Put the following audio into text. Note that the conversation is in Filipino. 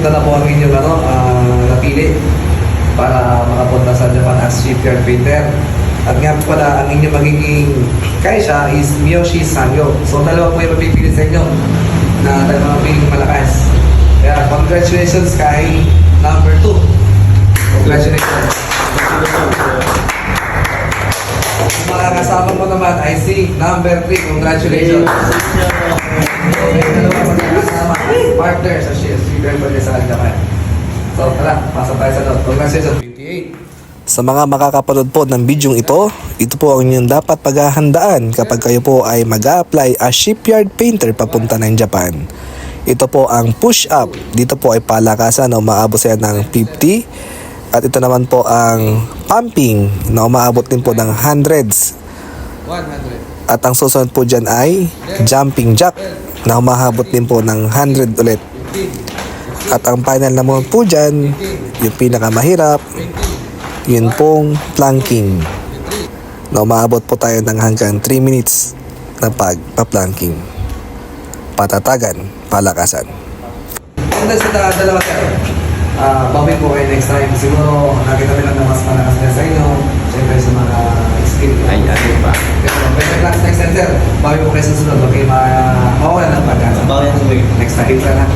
ito na po ang inyong napili para makapunta sa Japan as shipyard painter. At nga po pala, ang inyong magiging kaisa is Miyoshi Sanyo. So, dalawa po yung mapipili sa inyo na dalawang piling malakas. Kaya, congratulations kay number 2. Congratulations. Mga kasama mo naman ay si number 3. Congratulations. So, may dalawa magkakasama. Partner sa shipyard painter sa Japan. So, tara, pasok tayo sa loob. Congratulations. 28. Sa mga makakapanood po ng bidyong ito po ang inyong dapat paghahandaan kapag kayo po ay mag-a-apply as shipyard painter papunta ng Japan. Ito po ang push-up. Dito po ay palakasan na umaabot siya ng 50. At ito naman po ang pumping na umaabot din po ng hundreds. 100. At ang susunod po dyan ay jumping jack na umahabot din po ng 100 ulit. At ang final naman po dyan, yung pinakamahirap, yun pong planking na umaabot po tayo ng hanggang 3 minutes na pagpa-planking. Patatagan, palakasan. Hanggang sa dalawa sir, bawi po kayo next time. Siguro nakita nila na mas malakas na sa inyo. Siyempre sa mga skill. Ay, ano ba? Pero class next time sir, bawi po kayo sa sunod. Okay, mawawala ng pagkasa. Bawi ang sumig. Next time. Sana.